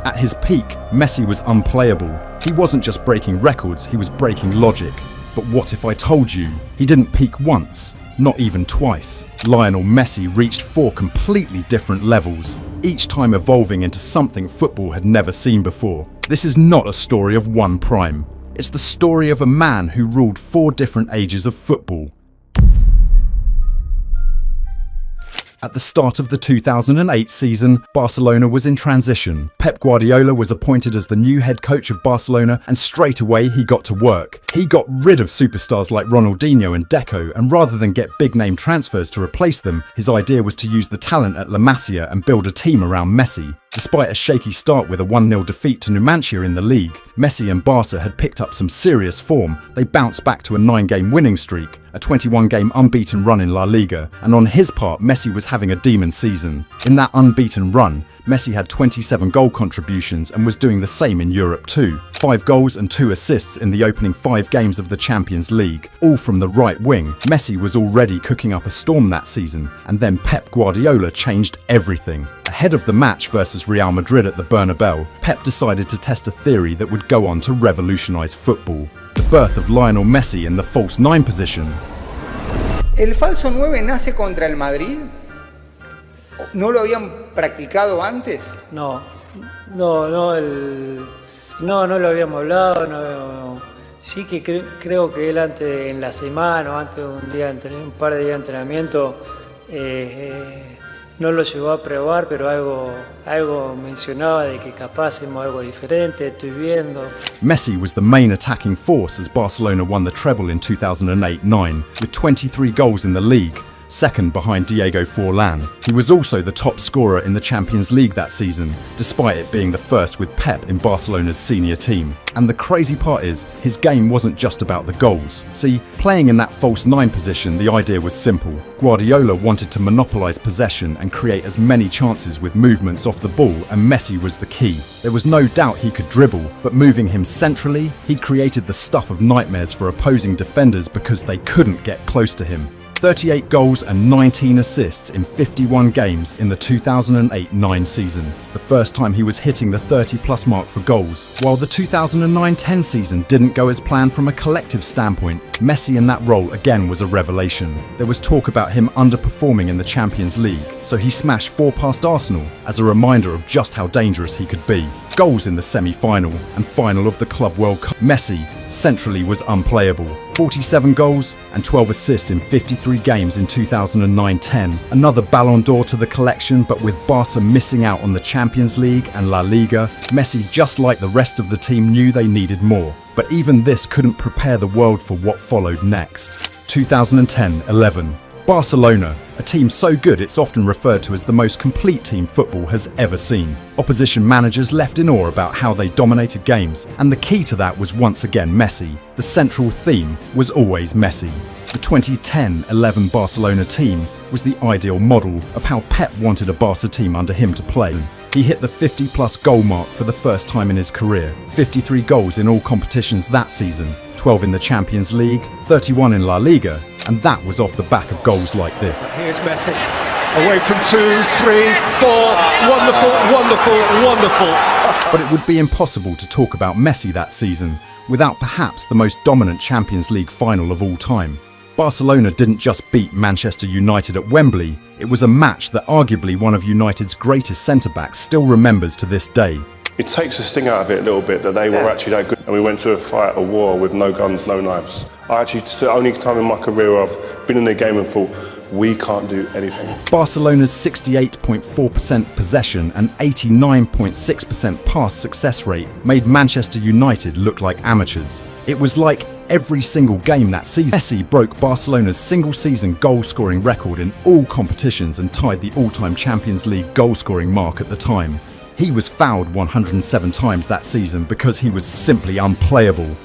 At his peak, Messi was unplayable. He wasn't just breaking records, he was breaking logic. But what if I told you he didn't peak once, not even twice? Lionel Messi reached 4 completely different levels, each time evolving into something football had never seen before. This is not a story of one prime. It's the story of a man who ruled 4 different ages of football. At the start of the 2008 season, Barcelona was in transition. Pep Guardiola was appointed as the new head coach of Barcelona, and straight away he got to work. He got rid of superstars like Ronaldinho and Deco, and rather than get big-name transfers to replace them, his idea was to use the talent at La Masia and build a team around Messi. Despite a shaky start with a 1-0 defeat to Numancia in the league, Messi and Barca had picked up some serious form. They bounced back to a 9-game winning streak, a 21-game unbeaten run in La Liga, and on his part, Messi was having a demon season. In that unbeaten run, Messi had 27 goal contributions and was doing the same in Europe too. 5 goals and 2 assists in the opening 5 games of the Champions League, all from the right wing. Messi was already cooking up a storm that season, and then Pep Guardiola changed everything. Ahead of the match versus Real Madrid at the Bernabeu, Pep decided to test a theory that would go on to revolutionise football: the birth of Lionel Messi in the false 9 position. El falso 9 nace contra el Madrid. ¿No lo habían practicado antes? No lo habíamos hablado. No. Sí que creo que él antes, en la semana o antes de un par de días de entrenamiento, no lo llegó a probar, pero algo mencionaba de que capaz hacemos algo diferente, estoy viendo. Messi was the main attacking force as Barcelona won the treble in 2008-09, with 23 goals in the league, second behind Diego Forlan. He was also the top scorer in the Champions League that season, despite it being the first with Pep in Barcelona's senior team. And the crazy part is, his game wasn't just about the goals. See, playing in that false 9 position, the idea was simple. Guardiola wanted to monopolise possession and create as many chances with movements off the ball, and Messi was the key. There was no doubt he could dribble, but moving him centrally, he created the stuff of nightmares for opposing defenders because they couldn't get close to him. 38 goals and 19 assists in 51 games in the 2008-09 season, the first time he was hitting the 30-plus mark for goals. While the 2009-10 season didn't go as planned from a collective standpoint, Messi in that role again was a revelation. There was talk about him underperforming in the Champions League, so he smashed 4 past Arsenal as a reminder of just how dangerous he could be. Goals in the semi-final and final of the Club World Cup. Messi centrally was unplayable. 47 goals and 12 assists in 53 games in 2009-10. Another Ballon d'Or to the collection, but with Barca missing out on the Champions League and La Liga, Messi, just like the rest of the team, knew they needed more. But even this couldn't prepare the world for what followed next. 2010-11. Barcelona, a team so good it's often referred to as the most complete team football has ever seen. Opposition managers left in awe about how they dominated games, and the key to that was once again Messi. The central theme was always Messi. The 2010-11 Barcelona team was the ideal model of how Pep wanted a Barca team under him to play. He hit the 50-plus goal mark for the first time in his career. 53 goals in all competitions that season, 12 in the Champions League, 31 in La Liga, and that was off the back of goals like this. Here's Messi, away from 2, 3, 4, wonderful. But it would be impossible to talk about Messi that season without perhaps the most dominant Champions League final of all time. Barcelona didn't just beat Manchester United at Wembley, it was a match that arguably one of United's greatest centre-backs still remembers to this day. It takes the sting out of it a little bit that they were actually that good, and we went to a fight, a war with no guns, no knives. It's the only time in my career I've been in a game and thought, we can't do anything. Barcelona's 68.4% possession and 89.6% pass success rate made Manchester United look like amateurs. It was like every single game that season. Messi broke Barcelona's single-season goal-scoring record in all competitions and tied the all-time Champions League goal-scoring mark at the time. He was fouled 107 times that season because he was simply unplayable.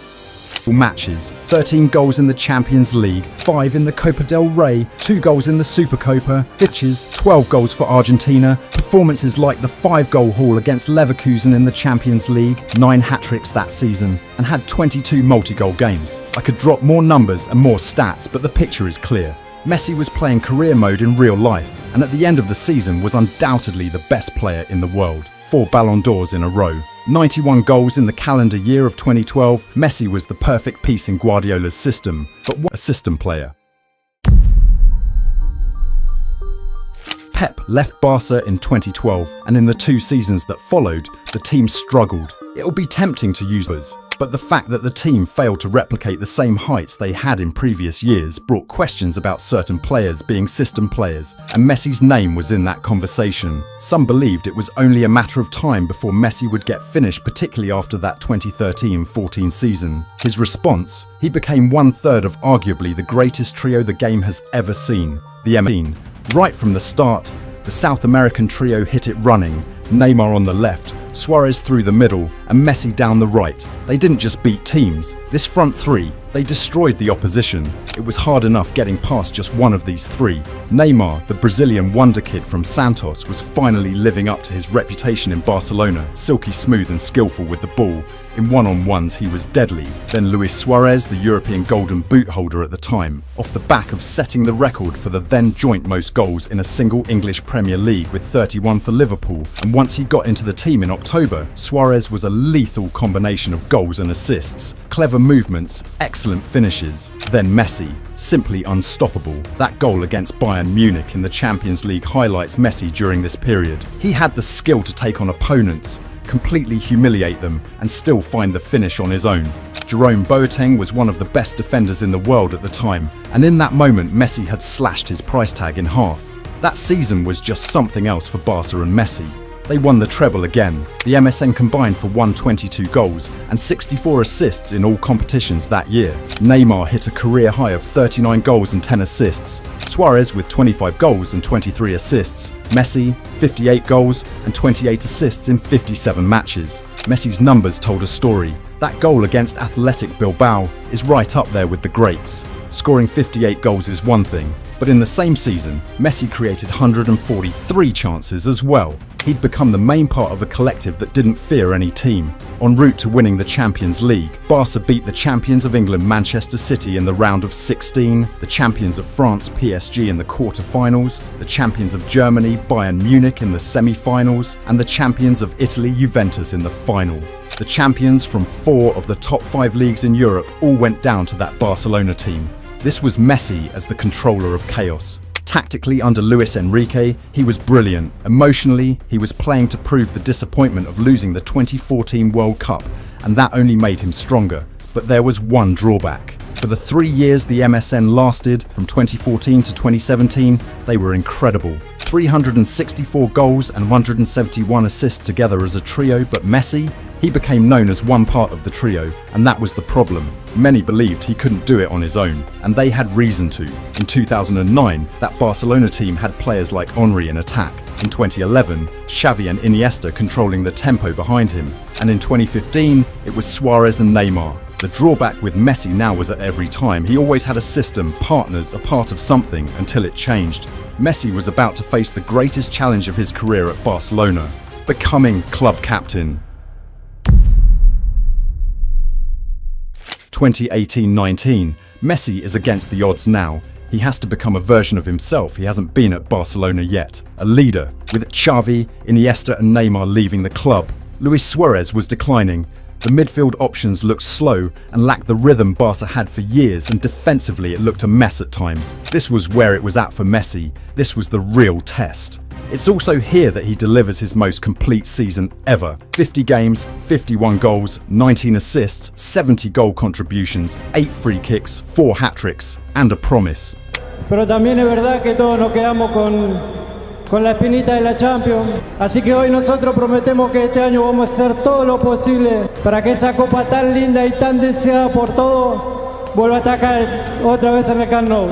Matches, 13 goals in the Champions League, 5 in the Copa del Rey, 2 goals in the Supercopa, pitches, 12 goals for Argentina, performances like the 5-goal haul against Leverkusen in the Champions League, 9 hat-tricks that season, and had 22 multi-goal games. I could drop more numbers and more stats, but the picture is clear. Messi was playing career mode in real life, and at the end of the season was undoubtedly the best player in the world. 4 Ballon d'Ors in a row. 91 goals in the calendar year of 2012, Messi was the perfect piece in Guardiola's system, but what a system player. Pep left Barca in 2012, and in the 2 seasons that followed, the team struggled. It'll be tempting to use those, but the fact that the team failed to replicate the same heights they had in previous years brought questions about certain players being system players, and Messi's name was in that conversation. Some believed it was only a matter of time before Messi would get finished, particularly after that 2013-14 season. His response? He became 1/3 of arguably the greatest trio the game has ever seen, the M. Right from the start, the South American trio hit it running, Neymar on the left, Suarez through the middle, and Messi down the right. They didn't just beat teams. This front three, they destroyed the opposition. It was hard enough getting past just one of these three. Neymar, the Brazilian wonder kid from Santos, was finally living up to his reputation in Barcelona, silky smooth and skillful with the ball. In one-on-ones he was deadly. Then Luis Suarez, the European Golden Boot holder at the time, off the back of setting the record for the then joint most goals in a single English Premier League with 31 for Liverpool. And once he got into the team in October, Suarez was a lethal combination of goals and assists, clever movements, excellent finishes. Then Messi, simply unstoppable. That goal against Bayern Munich in the Champions League highlights Messi during this period. He had the skill to take on opponents, completely humiliate them, and still find the finish on his own. Jerome Boateng was one of the best defenders in the world at the time, and in that moment Messi had slashed his price tag in half. That season was just something else for Barca and Messi. They won the treble again. The MSN combined for 122 goals and 64 assists in all competitions that year. Neymar hit a career high of 39 goals and 10 assists. Suarez with 25 goals and 23 assists. Messi, 58 goals and 28 assists in 57 matches. Messi's numbers told a story. That goal against Athletic Bilbao is right up there with the greats. Scoring 58 goals is one thing, but in the same season, Messi created 143 chances as well. He'd become the main part of a collective that didn't fear any team. En route to winning the Champions League, Barca beat the champions of England Manchester City in the round of 16, the champions of France PSG in the quarter-finals, the champions of Germany Bayern Munich in the semi-finals, and the champions of Italy Juventus in the final. The champions from 4 of the top 5 leagues in Europe all went down to that Barcelona team. This was Messi as the controller of chaos. Tactically under Luis Enrique, he was brilliant. Emotionally, he was playing to prove the disappointment of losing the 2014 World Cup, and that only made him stronger. But there was one drawback. For the 3 years the MSN lasted, from 2014 to 2017, they were incredible. 364 goals and 171 assists together as a trio, but Messi? He became known as one part of the trio, and that was the problem. Many believed he couldn't do it on his own, and they had reason to. In 2009, that Barcelona team had players like Henry in attack. In 2011, Xavi and Iniesta controlling the tempo behind him. And in 2015, it was Suarez and Neymar. The drawback with Messi now was at every time, he always had a system, partners, a part of something, until it changed. Messi was about to face the greatest challenge of his career at Barcelona, becoming club captain. 2018-19, Messi is against the odds now. He has to become a version of himself he hasn't been at Barcelona yet. A leader, with Xavi, Iniesta and Neymar leaving the club. Luis Suarez was declining. The midfield options looked slow and lacked the rhythm Barca had for years, and defensively it looked a mess at times. This was where it was at for Messi. This was the real test. It's also here that he delivers his most complete season ever. 50 games, 51 goals, 19 assists, 70 goal contributions, 8 free kicks, 4 hat-tricks, and a promise. Pero también es verdad que todos nos quedamos con la espinita de la Champions. Así que hoy nosotros prometemos que este año vamos a hacer todo lo posible para que esa copa tan linda y tan deseada por todos vuelva a atacar otra vez en el Camp Nou.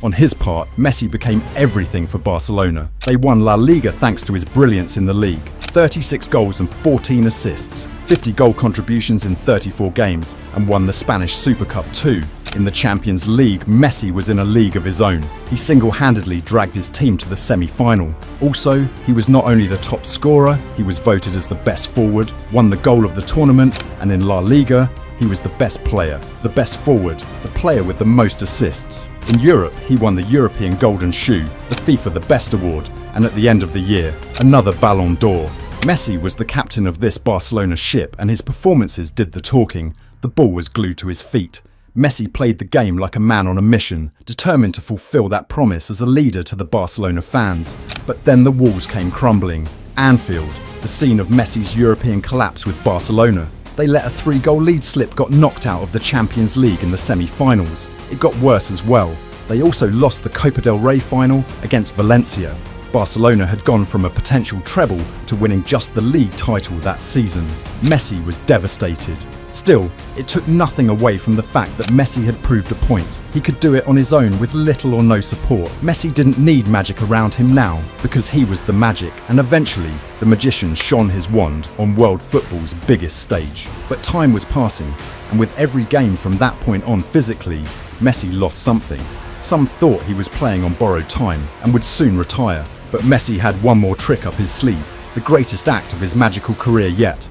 On his part, Messi became everything for Barcelona. They won La Liga thanks to his brilliance in the league. 36 goals and 14 assists, 50 goal contributions in 34 games, and won the Spanish Super Cup too. In the Champions League, Messi was in a league of his own. He single-handedly dragged his team to the semi-final. Also, he was not only the top scorer, he was voted as the best forward, won the goal of the tournament, and in La Liga, he was the best player, the best forward, the player with the most assists. In Europe, he won the European Golden Shoe, the FIFA the Best Award, and at the end of the year, another Ballon d'Or. Messi was the captain of this Barcelona ship, and his performances did the talking. The ball was glued to his feet. Messi played the game like a man on a mission, determined to fulfill that promise as a leader to the Barcelona fans. But then the walls came crumbling. Anfield, the scene of Messi's European collapse with Barcelona. They let a 3-goal lead slip, got knocked out of the Champions League in the semi-finals. It got worse as well. They also lost the Copa del Rey final against Valencia. Barcelona had gone from a potential treble to winning just the league title that season. Messi was devastated. Still, it took nothing away from the fact that Messi had proved a point. He could do it on his own with little or no support. Messi didn't need magic around him now, because he was the magic, and eventually, the magician shone his wand on world football's biggest stage. But time was passing, and with every game from that point on physically, Messi lost something. Some thought he was playing on borrowed time and would soon retire, but Messi had one more trick up his sleeve, the greatest act of his magical career yet.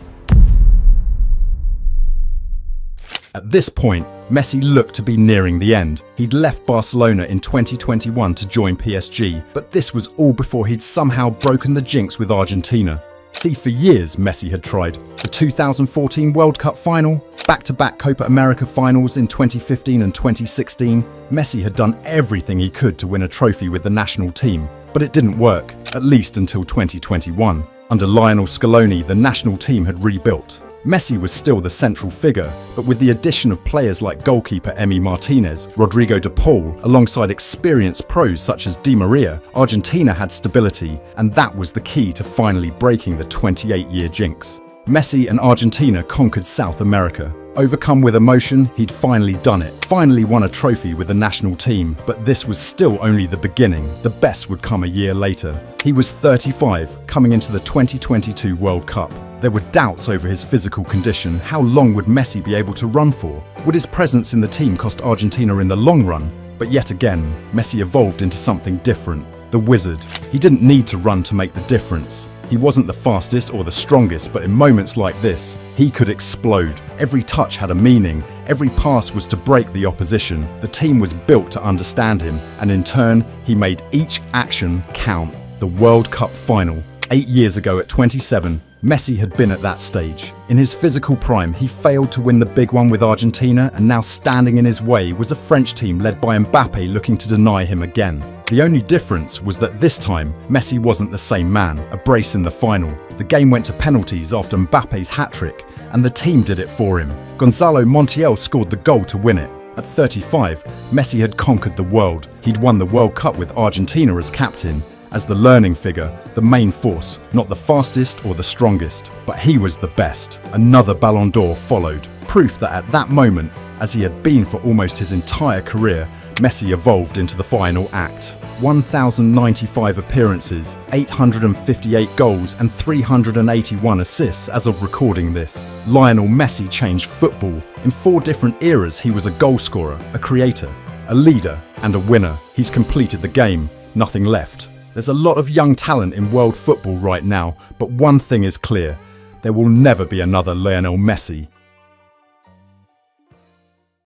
At this point, Messi looked to be nearing the end. He'd left Barcelona in 2021 to join PSG, but this was all before he'd somehow broken the jinx with Argentina. See, for years Messi had tried. The 2014 World Cup final, back-to-back Copa America finals in 2015 and 2016, Messi had done everything he could to win a trophy with the national team, but it didn't work, at least until 2021. Under Lionel Scaloni, the national team had rebuilt. Messi was still the central figure, but with the addition of players like goalkeeper Emi Martinez, Rodrigo de Paul, alongside experienced pros such as Di Maria, Argentina had stability, and that was the key to finally breaking the 28-year jinx. Messi and Argentina conquered South America. Overcome with emotion, he'd finally done it. Finally won a trophy with the national team, but this was still only the beginning. The best would come a year later. He was 35, coming into the 2022 World Cup. There were doubts over his physical condition. How long would Messi be able to run for? Would his presence in the team cost Argentina in the long run? But yet again, Messi evolved into something different. The wizard. He didn't need to run to make the difference. He wasn't the fastest or the strongest, but in moments like this, he could explode. Every touch had a meaning. Every pass was to break the opposition. The team was built to understand him, and in turn, he made each action count. The World Cup final. 8 years ago at 27, Messi had been at that stage. In his physical prime, he failed to win the big one with Argentina, and now standing in his way was a French team led by Mbappe looking to deny him again. The only difference was that this time, Messi wasn't the same man, a brace in the final. The game went to penalties after Mbappe's hat-trick, and the team did it for him. Gonzalo Montiel scored the goal to win it. At 35, Messi had conquered the world. He'd won the World Cup with Argentina as captain, as the learning figure, the main force, not the fastest or the strongest, but he was the best. Another Ballon d'Or followed, proof that at that moment, as he had been for almost his entire career, Messi evolved into the final act. 1,095 appearances, 858 goals and 381 assists as of recording this. Lionel Messi changed football. In 4 different eras he was a goal scorer, a creator, a leader and a winner. He's completed the game, nothing left. There's a lot of young talent in world football right now, but one thing is clear, there will never be another Lionel Messi.